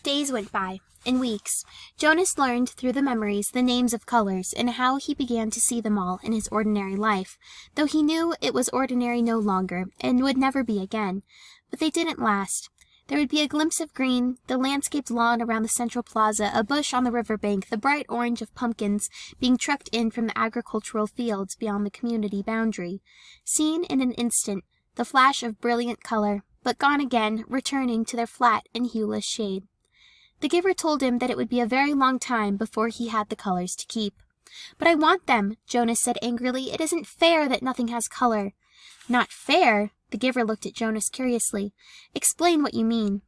Days went by, and weeks. Jonas learned through the memories the names of colors and how he began to see them all in his ordinary life, though he knew it was ordinary no longer and would never be again. But they didn't last. There would be a glimpse of green, the landscaped lawn around the central plaza, a bush on the river bank, the bright orange of pumpkins being trucked in from the agricultural fields beyond the community boundary. Seen in an instant, the flash of brilliant color, but gone again, returning to their flat and hueless shade. The giver told him that it would be a very long time before he had the colors to keep. "But I want them," Jonas said angrily. "It isn't fair that nothing has color." "Not fair?" The giver looked at Jonas curiously. "Explain what you mean."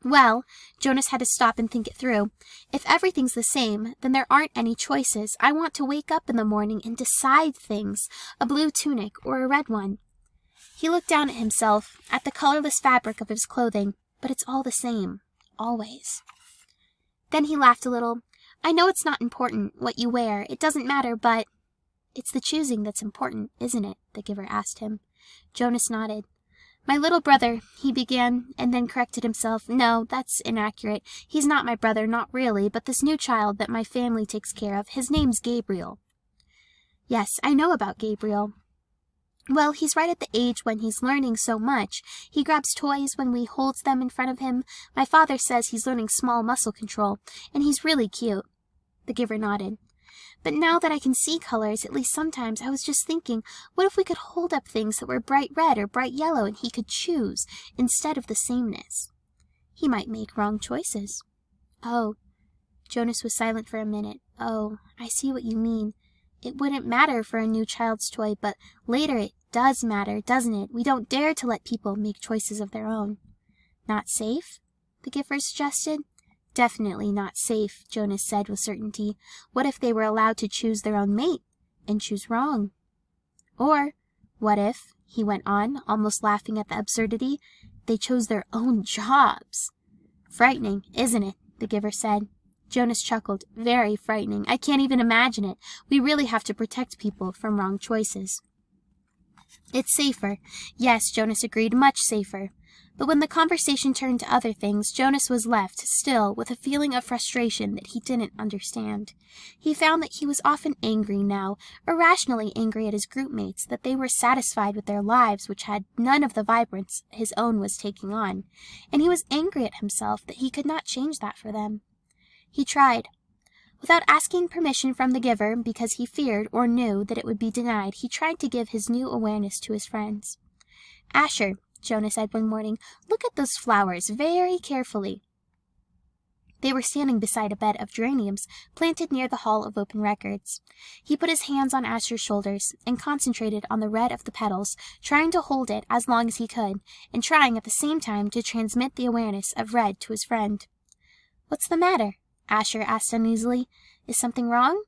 "Well," Jonas had to stop and think it through, "if everything's the same, then there aren't any choices. I want to wake up in the morning and decide things, a blue tunic or a red one." He looked down at himself, at the colorless fabric of his clothing, but it's all the same, always. Then he laughed a little. "I know it's not important, what you wear. It doesn't matter, but—" "It's the choosing that's important, isn't it?" the giver asked him. Jonas nodded. "My little brother," he began, and then corrected himself. "No, that's inaccurate. He's not my brother, not really, but this new child that my family takes care of, his name's Gabriel." "Yes, I know about Gabriel." "Well, he's right at the age when he's learning so much. He grabs toys when we hold them in front of him. My father says he's learning small muscle control, and he's really cute." The giver nodded. "But now that I can see colors, at least sometimes, I was just thinking, what if we could hold up things that were bright red or bright yellow and he could choose, instead of the sameness? He might make wrong choices." "Oh." Jonas was silent for a minute. "Oh, I see what you mean. It wouldn't matter for a new child's toy, but later it does matter, doesn't it? We don't dare to let people make choices of their own." "Not safe?" the giver suggested. "Definitely not safe," Jonas said with certainty. "What if they were allowed to choose their own mate, and choose wrong? Or, what if," he went on, almost laughing at the absurdity, "they chose their own jobs?" "Frightening, isn't it?" the giver said. Jonas chuckled. "Very frightening. I can't even imagine it. We really have to protect people from wrong choices." "It's safer." "Yes," Jonas agreed, "much safer." But when the conversation turned to other things, Jonas was left, still, with a feeling of frustration that he didn't understand. He found that he was often angry now, irrationally angry at his group mates, that they were satisfied with their lives which had none of the vibrance his own was taking on, and he was angry at himself that he could not change that for them. He tried. Without asking permission from the giver, because he feared or knew that it would be denied, he tried to give his new awareness to his friends. "Asher," Jonas said one morning, "look at those flowers very carefully." They were standing beside a bed of geraniums planted near the Hall of Open Records. He put his hands on Asher's shoulders and concentrated on the red of the petals, trying to hold it as long as he could, and trying at the same time to transmit the awareness of red to his friend. "What's the matter?" Asher asked uneasily. "Is something wrong?"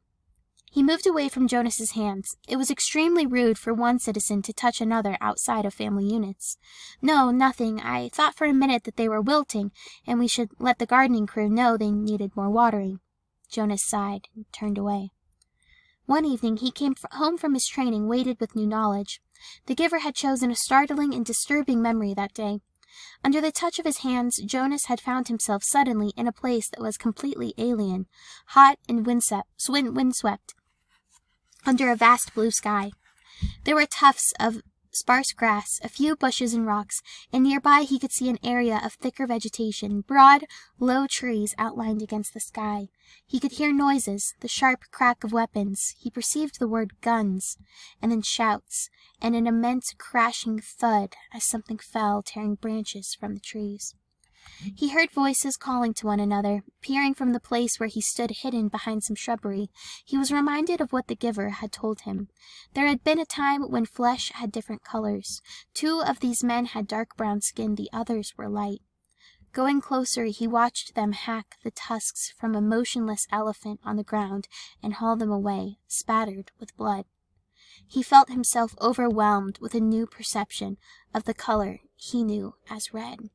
He moved away from Jonas's hands. It was extremely rude for one citizen to touch another outside of family units. "No, nothing. I thought for a minute that they were wilting, and we should let the gardening crew know they needed more watering." Jonas sighed and turned away. One evening he came home from his training weighted with new knowledge. The giver had chosen a startling and disturbing memory that day. Under the touch of his hands, Jonas had found himself suddenly in a place that was completely alien, hot and windswept, under a vast blue sky. There were tufts of sparse grass, a few bushes and rocks, and nearby he could see an area of thicker vegetation, broad, low trees outlined against the sky. He could hear noises, the sharp crack of weapons. He perceived the word guns, and then shouts, and an immense crashing thud as something fell, tearing branches from the trees. He heard voices calling to one another. Peering from the place where he stood hidden behind some shrubbery, he was reminded of what the giver had told him. There had been a time when flesh had different colors. 2 of these men had dark brown skin, the others were light. Going closer, he watched them hack the tusks from a motionless elephant on the ground and haul them away, spattered with blood. He felt himself overwhelmed with a new perception of the color he knew as red.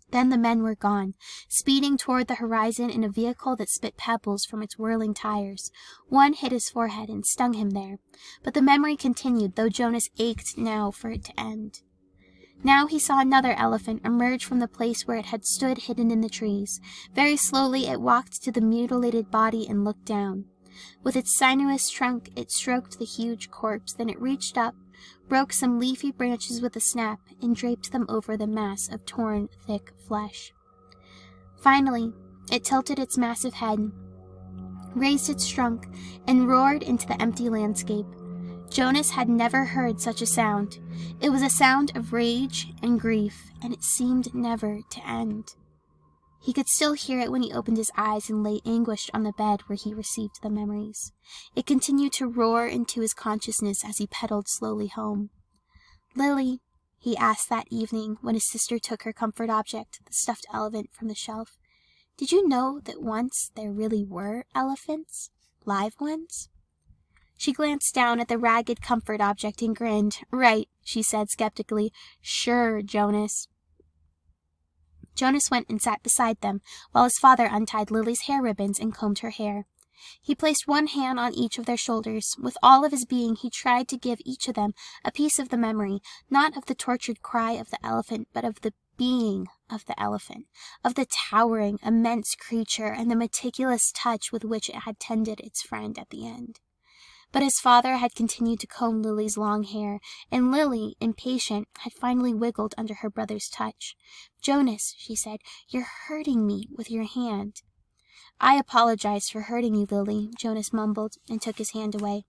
Then the men were gone, speeding toward the horizon in a vehicle that spit pebbles from its whirling tires. One hit his forehead and stung him there, but the memory continued, though Jonas ached now for it to end. Now he saw another elephant emerge from the place where it had stood hidden in the trees. Very slowly it walked to the mutilated body and looked down. With its sinuous trunk it stroked the huge corpse, then it reached up, broke some leafy branches with a snap, and draped them over the mass of torn, thick flesh. Finally, it tilted its massive head, raised its trunk, and roared into the empty landscape. Jonas had never heard such a sound. It was a sound of rage and grief, and it seemed never to end. He could still hear it when he opened his eyes and lay anguished on the bed where he received the memories. It continued to roar into his consciousness as he pedaled slowly home. "Lily," he asked that evening when his sister took her comfort object, the stuffed elephant, from the shelf, "did you know that once there really were elephants? Live ones?" She glanced down at the ragged comfort object and grinned. "Right," she said skeptically. "Sure, Jonas." Jonas went and sat beside them, while his father untied Lily's hair ribbons and combed her hair. He placed one hand on each of their shoulders. With all of his being he tried to give each of them a piece of the memory, not of the tortured cry of the elephant, but of the being of the elephant, of the towering, immense creature, and the meticulous touch with which it had tended its friend at the end. But his father had continued to comb Lily's long hair, and Lily, impatient, had finally wiggled under her brother's touch. "Jonas," she said, "you're hurting me with your hand." "I apologize for hurting you, Lily," Jonas mumbled, and took his hand away.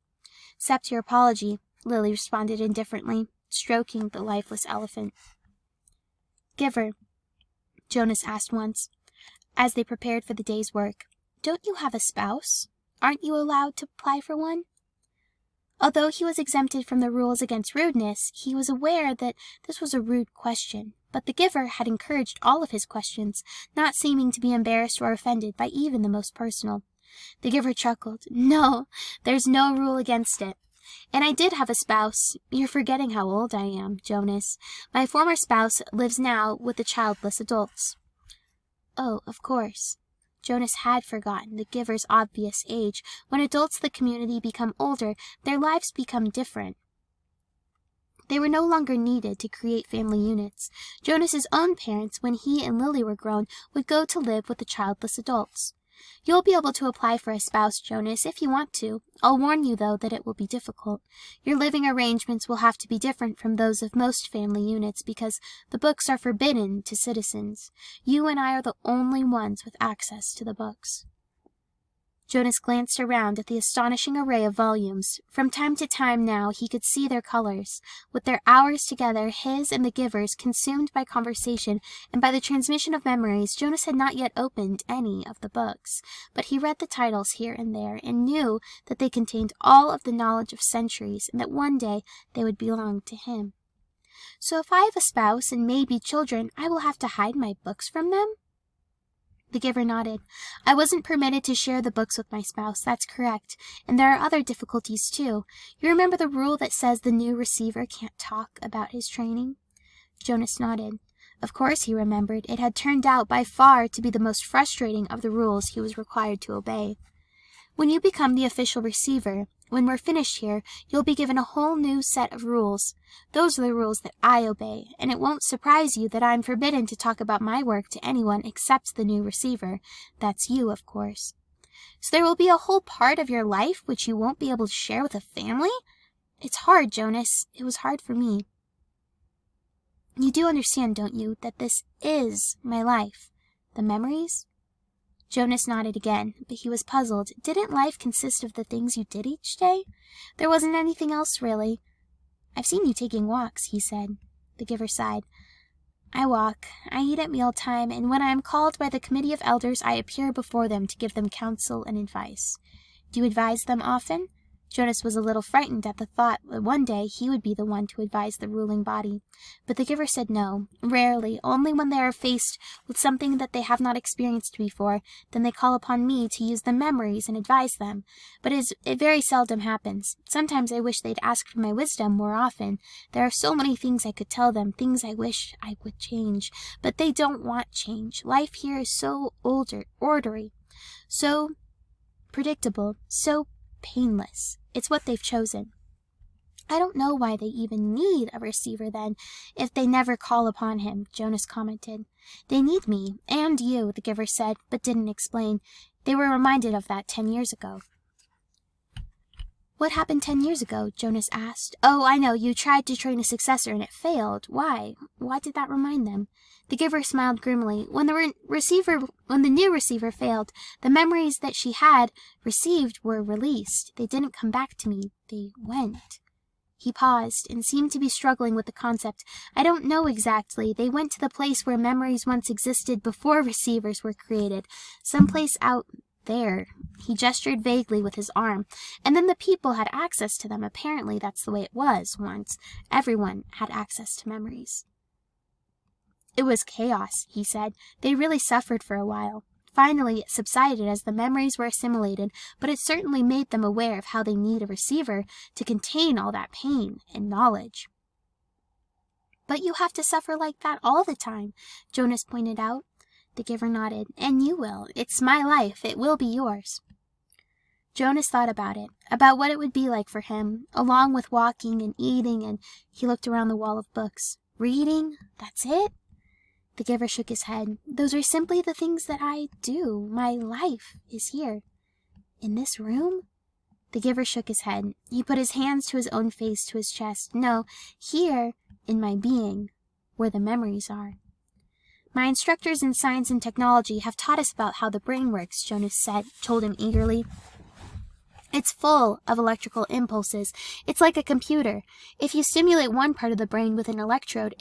"Accept your apology," Lily responded indifferently, stroking the lifeless elephant. "Giver," Jonas asked once, as they prepared for the day's work, "don't you have a spouse? Aren't you allowed to apply for one?" Although he was exempted from the rules against rudeness, he was aware that this was a rude question, but the giver had encouraged all of his questions, not seeming to be embarrassed or offended by even the most personal. The giver chuckled. "No, there's no rule against it. And I did have a spouse. You're forgetting how old I am, Jonas. My former spouse lives now with the childless adults." "Oh, of course." Jonas had forgotten the giver's obvious age. When adults of the community become older, their lives become different. They were no longer needed to create family units. Jonas's own parents, when he and Lily were grown, would go to live with the childless adults. "You'll be able to apply for a spouse, Jonas, if you want to. I'll warn you, though, that it will be difficult. Your living arrangements will have to be different from those of most family units because the books are forbidden to citizens. You and I are the only ones with access to the books." Jonas glanced around at the astonishing array of volumes. From time to time now he could see their colors. With their hours together, his and the giver's, consumed by conversation and by the transmission of memories, Jonas had not yet opened any of the books. But he read the titles here and there, and knew that they contained all of the knowledge of centuries, and that one day they would belong to him. "So if I have a spouse and maybe children, I will have to hide my books from them?" The giver nodded. "I wasn't permitted to share the books with my spouse, that's correct. And there are other difficulties, too. You remember the rule that says the new receiver can't talk about his training?" Jonas nodded. Of course he remembered. It had turned out by far to be the most frustrating of the rules he was required to obey. "When you become the official receiver, when we're finished here, you'll be given a whole new set of rules. Those are the rules that I obey, and it won't surprise you that I'm forbidden to talk about my work to anyone except the new receiver. That's you, of course. So there will be a whole part of your life which you won't be able to share with a family? It's hard, Jonas. It was hard for me. You do understand, don't you, that this is my life? The memories?" Jonas nodded again, but he was puzzled. Didn't life consist of the things you did each day? There wasn't anything else, really. "I've seen you taking walks," he said. The giver sighed. "I walk, I eat at mealtime, and when I am called by the committee of elders, I appear before them to give them counsel and advice." "Do you advise them often?" Jonas was a little frightened at the thought that one day he would be the one to advise the ruling body. But the giver said no, rarely, only when they are faced with something that they have not experienced before. Then they call upon me to use the memories and advise them. But it very seldom happens. Sometimes I wish they'd ask for my wisdom more often. There are so many things I could tell them, things I wish I would change. But they don't want change. Life here is so orderly, so predictable, so painless. It's what they've chosen. I don't know why they even need a receiver then, if they never call upon him, Jonas commented. They need me, and you, the giver said, but didn't explain. They were reminded of that 10 years ago. What happened 10 years ago? Jonas asked. Oh, I know, you tried to train a successor and it failed. Why? Why did that remind them? The giver smiled grimly. When the new receiver failed, the memories that she had received were released. They didn't come back to me. They went. He paused and seemed to be struggling with the concept. I don't know exactly. They went to the place where memories once existed before receivers were created. Someplace out there. He gestured vaguely with his arm. And then the people had access to them. Apparently that's the way it was once. Everyone had access to memories. It was chaos, he said. They really suffered for a while. Finally, it subsided as the memories were assimilated, but it certainly made them aware of how they need a receiver to contain all that pain and knowledge. But you have to suffer like that all the time, Jonas pointed out. The giver nodded. And you will. It's my life. It will be yours. Jonas thought about it, about what it would be like for him, along with walking and eating, and he looked around the wall of books. Reading? That's it? The giver shook his head. Those are simply the things that I do. My life is here. In this room? The giver shook his head. He put his hands to his own face, to his chest. No, here, in my being, where the memories are. My instructors in science and technology have taught us about how the brain works, Jonas told him eagerly. It's full of electrical impulses. It's like a computer. If you stimulate one part of the brain with an electrode,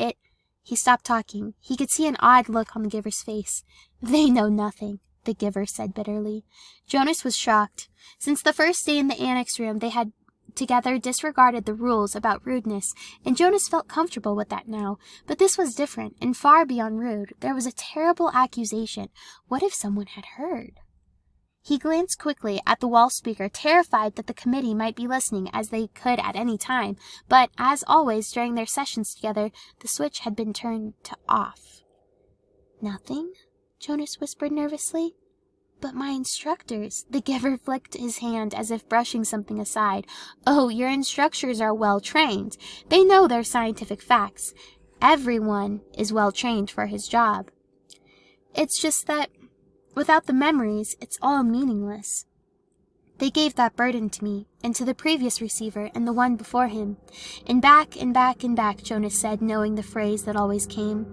He stopped talking. He could see an odd look on the giver's face. They know nothing, the giver said bitterly. Jonas was shocked. Since the first day in the annex room, they had together disregarded the rules about rudeness, and Jonas felt comfortable with that now. But this was different, and far beyond rude. There was a terrible accusation. What if someone had heard? He glanced quickly at the wall speaker, terrified that the committee might be listening, as they could at any time. But, as always during their sessions together, the switch had been turned to off. Nothing? Jonas whispered nervously. But my instructors. The giver flicked his hand as if brushing something aside. Oh, your instructors are well trained. They know their scientific facts. Everyone is well trained for his job. It's just that without the memories, it's all meaningless. They gave that burden to me, and to the previous receiver, and the one before him. And back, and back, and back, Jonas said, knowing the phrase that always came.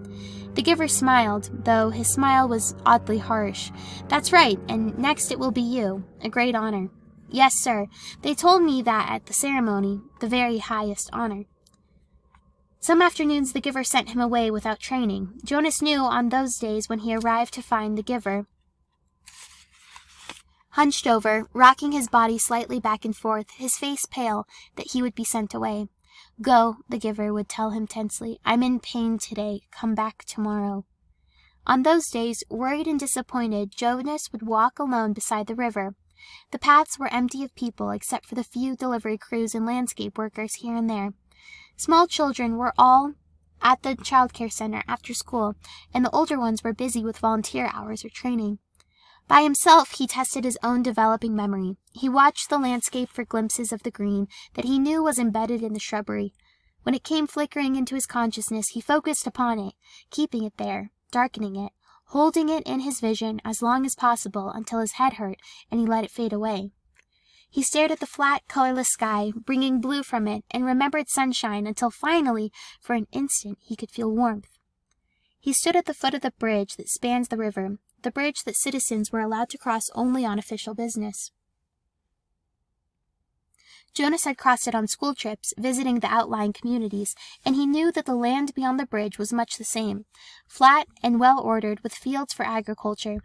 The giver smiled, though his smile was oddly harsh. That's right, and next it will be you. A great honor. Yes, sir. They told me that at the ceremony, the very highest honor. Some afternoons the giver sent him away without training. Jonas knew on those days when he arrived to find the giver hunched over, rocking his body slightly back and forth, his face pale, that he would be sent away. Go, the giver would tell him tensely. I'm in pain today. Come back tomorrow. On those days, worried and disappointed, Jonas would walk alone beside the river. The paths were empty of people except for the few delivery crews and landscape workers here and there. Small children were all at the childcare center after school, and the older ones were busy with volunteer hours or training. By himself, he tested his own developing memory. He watched the landscape for glimpses of the green that he knew was embedded in the shrubbery. When it came flickering into his consciousness, he focused upon it, keeping it there, darkening it, holding it in his vision as long as possible until his head hurt and he let it fade away. He stared at the flat, colorless sky, bringing blue from it, and remembered sunshine until finally, for an instant, he could feel warmth. He stood at the foot of the bridge that spans the river, the bridge that citizens were allowed to cross only on official business. Jonas had crossed it on school trips, visiting the outlying communities, and he knew that the land beyond the bridge was much the same, flat and well-ordered with fields for agriculture.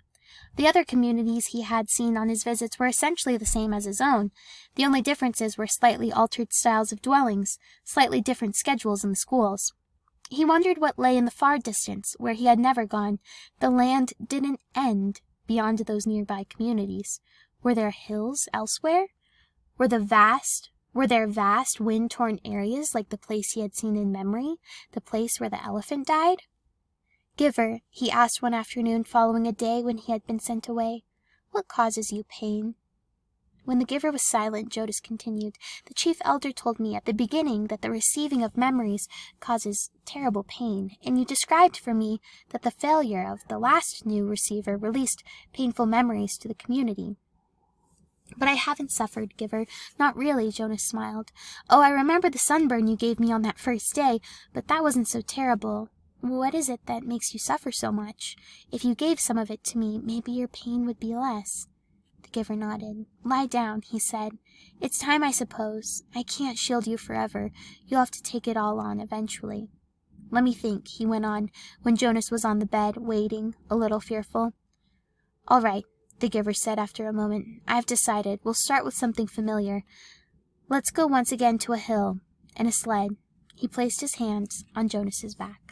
The other communities he had seen on his visits were essentially the same as his own. The only differences were slightly altered styles of dwellings, slightly different schedules in the schools. He wondered what lay in the far distance, where he had never gone. The land didn't end beyond those nearby communities. Were there hills elsewhere? Were there vast, wind-torn areas like the place he had seen in memory, the place where the elephant died? Giver, he asked one afternoon following a day when he had been sent away, what causes you pain? When the giver was silent, Jonas continued, "The chief elder told me at the beginning that the receiving of memories causes terrible pain, and you described for me that the failure of the last new receiver released painful memories to the community." "But I haven't suffered, Giver. Not really," Jonas smiled. "Oh, I remember the sunburn you gave me on that first day, but that wasn't so terrible. What is it that makes you suffer so much? If you gave some of it to me, maybe your pain would be less." The giver nodded. "Lie down," he said. "It's time, I suppose. I can't shield you forever. You'll have to take it all on eventually. Let me think," he went on, when Jonas was on the bed, waiting, a little fearful. "All right," the giver said after a moment. "I've decided. We'll start with something familiar. Let's go once again to a hill and a sled." He placed his hands on Jonas's back.